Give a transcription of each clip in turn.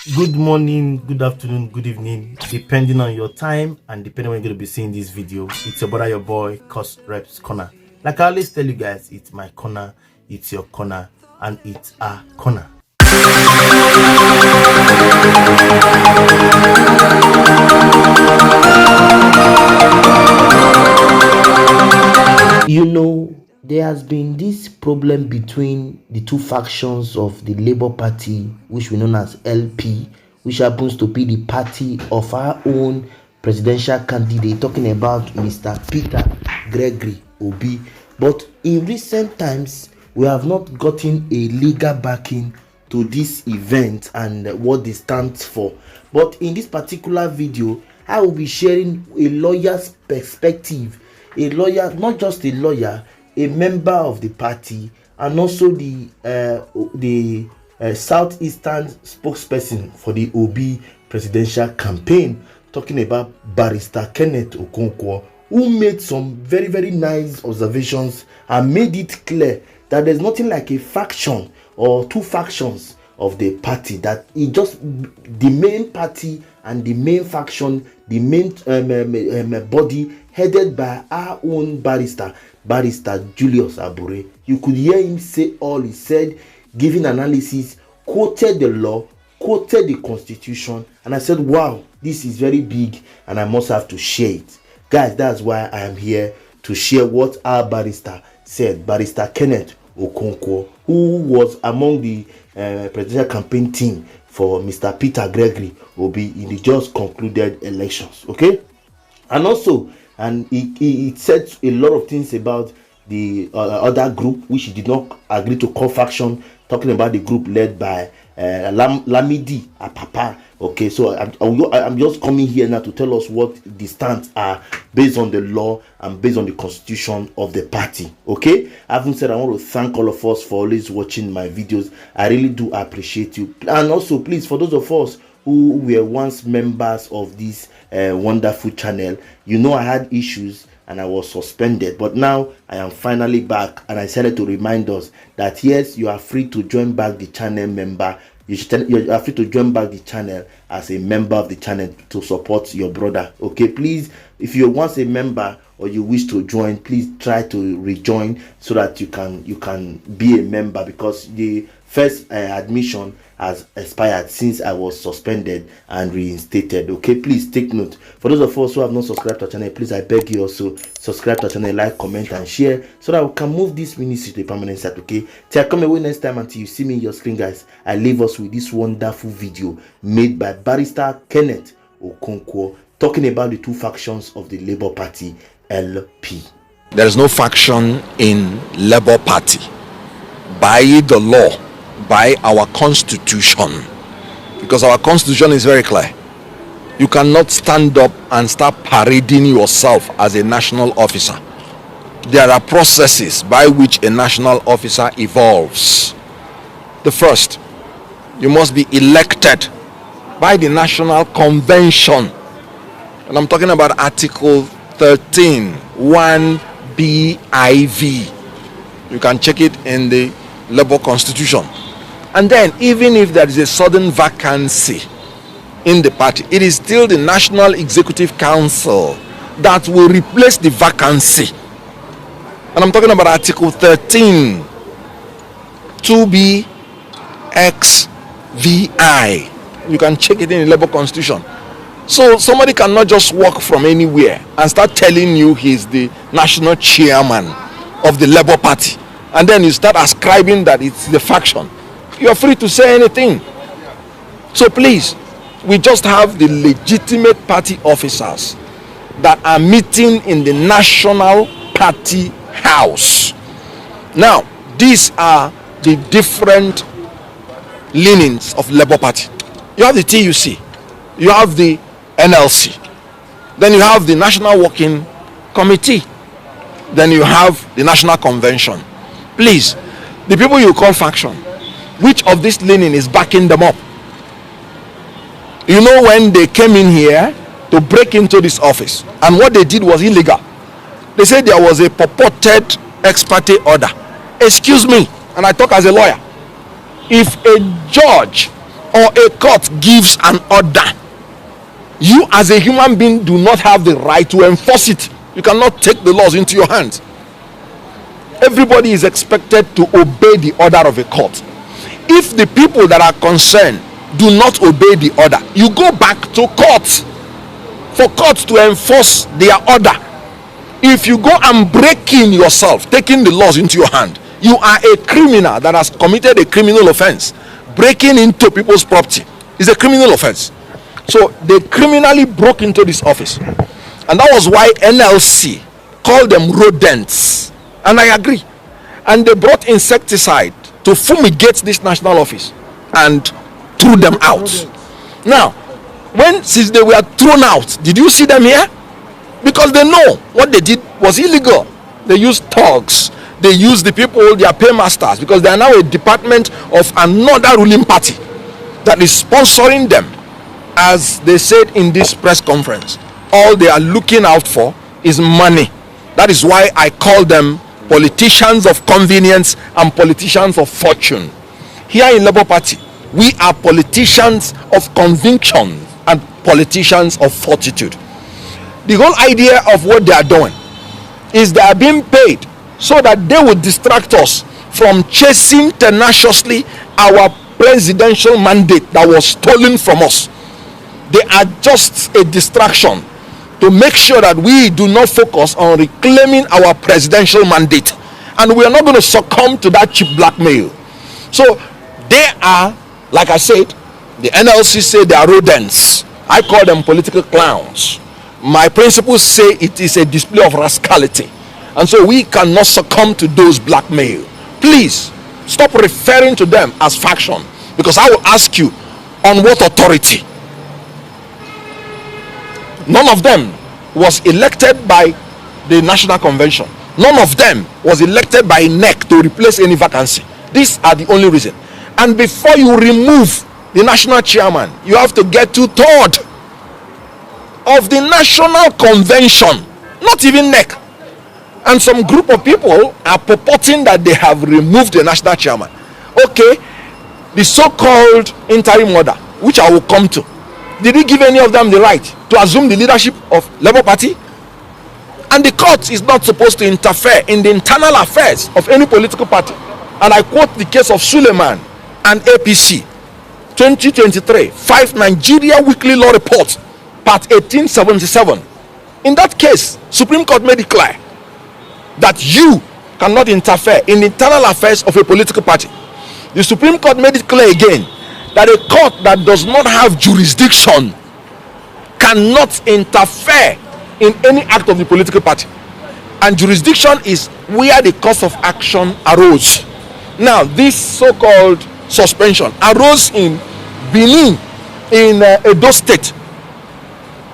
Good morning, good afternoon, good evening, depending on your time and depending on when you're going to be seeing this video. It's your brother, your boy, courserepscorner. Like I always tell you guys, it's my corner, it's your corner, and it's our corner. You know, there has been this problem between the two factions of the Labour Party, which we know as LP, which happens to be the party of our own presidential candidate, talking about Mr. Peter Gregory Obi. But in recent times, we have not gotten a legal backing to this event and what they stand for. But in this particular video, I will be sharing a lawyer's perspective. A lawyer, not just a lawyer, a member of the party, and also the southeastern spokesperson for the Obi presidential campaign, talking about Barrister Kenneth Okonkwo, who made some very, very nice observations and made it clear that there's nothing like a faction or two factions of the party, that it just the main party and the main faction, the main body headed by our own barrister Juliusabure. You could hear him say all he said, giving analysis, quoted the law, quoted the constitution, and I said, wow, this is very big and I must have to share it. Guys, that's why I am here to share what our barrister said. Barrister Kenneth Okonkwo, who was among the presidential campaign team for Mr. Peter Gregory Obi in the just concluded elections. Okay, and also, and he said a lot of things about the other group which he did not agree to call faction, talking about the group led by Lamidi Apapa. Okay, so I'm just coming here now to tell us what the stands are based on the law and based on the constitution of the party. Okay, having said, I want to thank all of us for always watching my videos. I really do appreciate you. And also, please, for those of us who were once members of this wonderful channel, you know I had issues and I was suspended, but now I am finally back, and I decided to remind us that yes, you are free to join back the channel member. You are free to join back the channel as a member of the channel to support your brother. Okay, please, if you're once a member or you wish to join, please try to rejoin so that you can be a member, because the first admission has expired since I was suspended and reinstated. Okay, please take note. For those of us who have not subscribed to our channel, please, I beg you also subscribe to our channel, like, comment, and share so that we can move this ministry to a permanent site. Okay, till I come away next time, until you see me in your screen, guys, I leave us with this wonderful video made by Barrister Kenneth Okonkwo, talking about the two factions of the Labour Party, LP. There is no faction in Labour Party. By the law, by our constitution, because our constitution is very clear. You cannot stand up and start parading yourself as a national officer. There are processes by which a national officer evolves. The first, you must be elected by the National Convention, and I'm talking about Article 13 1BIV. You can check it in the Labour Constitution. And then, even if there is a sudden vacancy in the party, it is still the National Executive Council that will replace the vacancy. And I'm talking about Article 13 2BXVI. You can check it in the Labour Constitution. So somebody cannot just walk from anywhere and start telling you he's the national chairman of the Labour Party, and then you start ascribing that it's the faction. You're free to say anything. So please, we just have the legitimate party officers that are meeting in the National Party House. Now, these are the different leanings of Labour Party. You have the TUC, you have the NLC, then you have the National Working Committee, then you have the National Convention. Please, the people you call faction, which of this leaning is backing them up? You know, when they came in here to break into this office, and what they did was illegal. They said there was a purported ex parte order. Excuse me, and I talk as a lawyer. If a judge or a court gives an order, you as a human being do not have the right to enforce it. You cannot take the laws into your hands. Everybody is expected to obey the order of a court. If the people that are concerned do not obey the order, you go back to court for court to enforce their order. If you go and break in yourself, taking the laws into your hand, you are a criminal that has committed a criminal offense. Breaking into people's property is a criminal offense. So they criminally broke into this office, and that was why NLC called them rodents, and I agree. And they brought insecticide to fumigate this national office and threw them out. Now, since they were thrown out, did you see them here? Because they know what they did was illegal. They used thugs, they used the people, their paymasters, because they are now a department of another ruling party that is sponsoring them. As they said in this press conference, all they are looking out for is money. That is why I call them politicians of convenience and politicians of fortune. Here in Labour Party, we are politicians of conviction and politicians of fortitude. The whole idea of what they are doing is they are being paid so that they will distract us from chasing tenaciously our presidential mandate that was stolen from us. They are just a distraction to make sure that we do not focus on reclaiming our presidential mandate, and we are not going to succumb to that cheap blackmail. So they are, like I said, the NLC say they are rodents. I call them political clowns. My principles say it is a display of rascality, and so we cannot succumb to those blackmail. Please stop referring to them as faction, because I will ask you, on what authority? None of them was elected by the National Convention. None of them was elected by NEC to replace any vacancy. These are the only reason. And before you remove the national chairman, you have to get 2/3 of the National Convention, not even NEC. And some group of people are purporting that they have removed the national chairman. Okay, the so-called interim order, which I will come to, did he give any of them the right to assume the leadership of Labour Party? And the court is not supposed to interfere in the internal affairs of any political party. And I quote the case of Suleiman and APC, 2023, 5 Nigeria Weekly Law Report, part 1877. In that case, Supreme Court made it clear that you cannot interfere in the internal affairs of a political party. The Supreme Court made it clear again that a court that does not have jurisdiction cannot interfere in any act of the political party. And jurisdiction is where the cause of action arose. Now, this so-called suspension arose in Benin, in Edo State.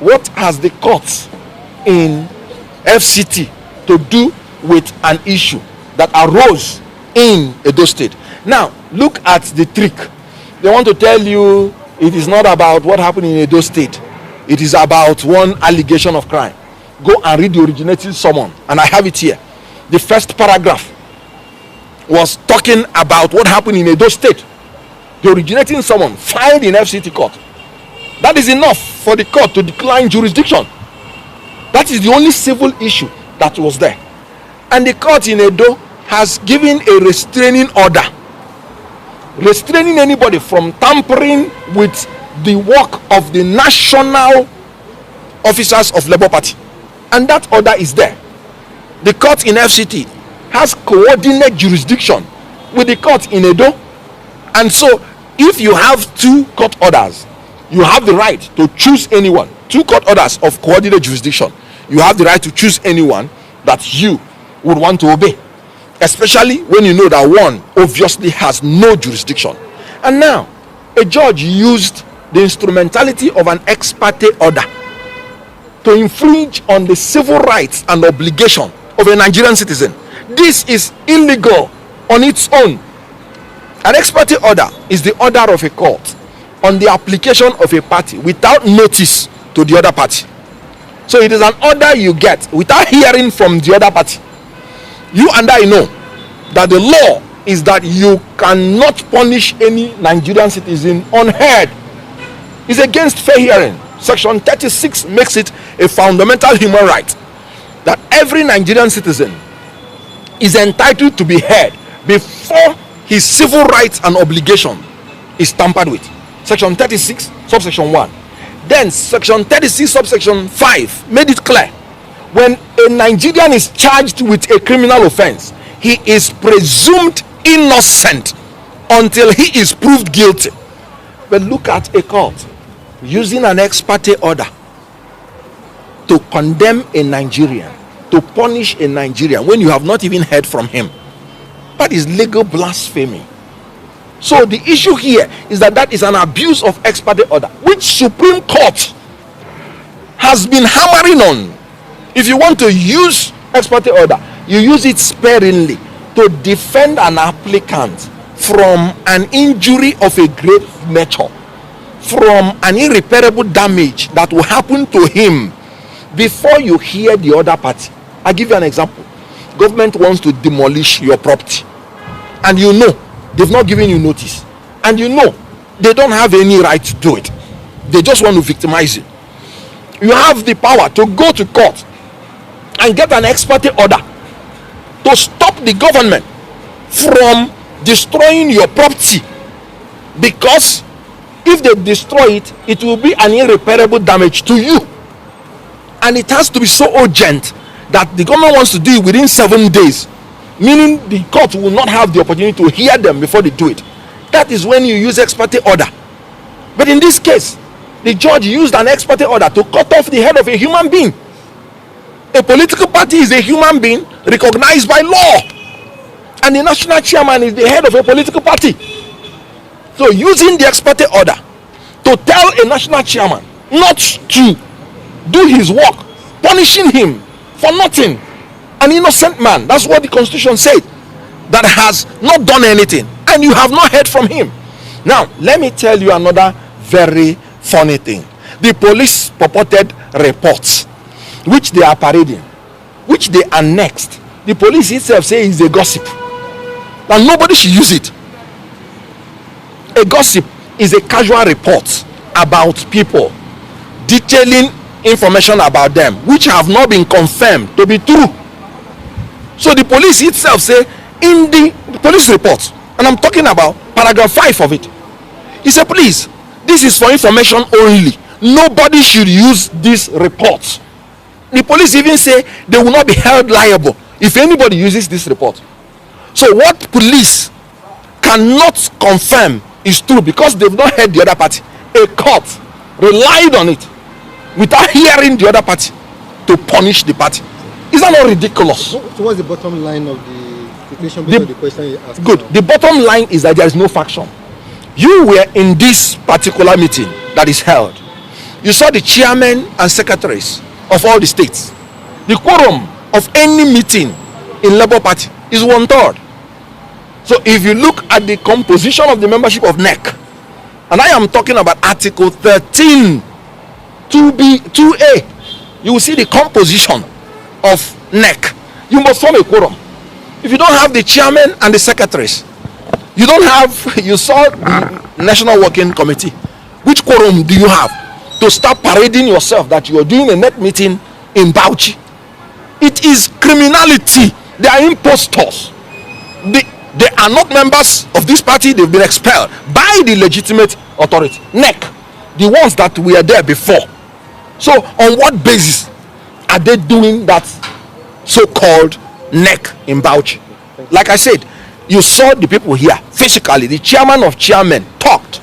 What has the court in FCT to do with an issue that arose in Edo State? Now, look at the trick. They want to tell you it is not about what happened in Edo State. It is about one allegation of crime. Go and read the originating summon, and I have it here. The first paragraph was talking about what happened in Edo State. The originating summon filed in FCT court. That is enough for the court to decline jurisdiction. That is the only civil issue that was there. And the court in Edo has given a restraining order, restraining anybody from tampering with the work of the national officers of Labour Party. And that order is there. The court in FCT has coordinate jurisdiction with the court in Edo. And so if you have 2 court orders, you have the right to choose anyone. 2 court orders of coordinate jurisdiction. You have the right to choose anyone that you would want to obey, especially when you know that one obviously has no jurisdiction. And now a judge used the instrumentality of an ex parte order to infringe on the civil rights and obligation of a Nigerian citizen. This is illegal on its own. An ex parte order is the order of a court on the application of a party without notice to the other party. So it is an order you get without hearing from the other party. You and I know that the law is that you cannot punish any Nigerian citizen unheard. It's against fair hearing. Section 36 makes it a fundamental human right that every Nigerian citizen is entitled to be heard before his civil rights and obligation is tampered with. Section 36, subsection 1. Then section 36, subsection 5 made it clear when a Nigerian is charged with a criminal offense, he is presumed innocent until he is proved guilty. But look at a court using an ex parte order to condemn a Nigerian, to punish a Nigerian when you have not even heard from him. That is legal blasphemy. So the issue here is that is an abuse of ex parte order, which Supreme Court has been hammering on. If you want to use ex parte order, you use it sparingly to defend an applicant from an injury of a grave nature, from an irreparable damage that will happen to him before you hear the other party. I'll give you an example. Government wants to demolish your property, and you know they've not given you notice, and you know they don't have any right to do it. They just want to victimize you. You have the power to go to court and get an ex parte order to stop the government from destroying your property, because if they destroy it, it will be an irreparable damage to you, and it has to be so urgent that the government wants to do it within 7 days, meaning the court will not have the opportunity to hear them before they do it. That is when you use ex parte order. But in this case, the judge used an ex parte order to cut off the head of a human being. A political party is a human being recognized by law, and the national chairman is the head of a political party. So using the ex parte order to tell a national chairman not to do his work, punishing him for nothing, an innocent man, that's what the constitution said, that has not done anything, and you have not heard from him. Now let me tell you another very funny thing. The police purported reports which they are parading, which they annexed. The police itself says is a gossip, and nobody should use it. A gossip is a casual report about people, detailing information about them which have not been confirmed to be true. So the police itself say in the police report, and I'm talking about paragraph 5 of it, he said, please, this is for information only, nobody should use this report. The police even say they will not be held liable if anybody uses this report. So what police cannot confirm is true because they've not heard the other party. A court relied on it without hearing the other party to punish the party. Is that not ridiculous? So what's the bottom line of the question based on the question you asked? Good. The bottom line is that there is no faction. You were in this particular meeting that is held. You saw the chairmen and secretaries of all the states. The quorum of any meeting in Labour Party is 1/3. So if you look at the composition of the membership of NEC, and I am talking about Article 13, 2B, 2A, you will see the composition of NEC. You must form a quorum. If you don't have the chairman and the secretaries, you don't have, you saw the National Working Committee. Which quorum do you have to start parading yourself that you are doing a NEC meeting in Bauchi? It is criminality. They are impostors. They are not members of this party. They've been expelled by the legitimate authority, NEC, the ones that were there before. So on what basis are they doing that so-called NEC in Bauchi? Like I said, you saw the people here physically. The chairman of chairmen talked.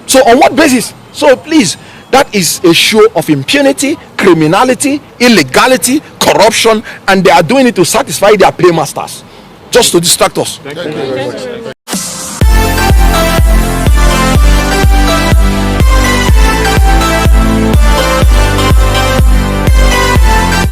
So on what basis? So please, that is a show of impunity, criminality, illegality, corruption, and they are doing it to satisfy their paymasters, just to distract us. Thank you very much.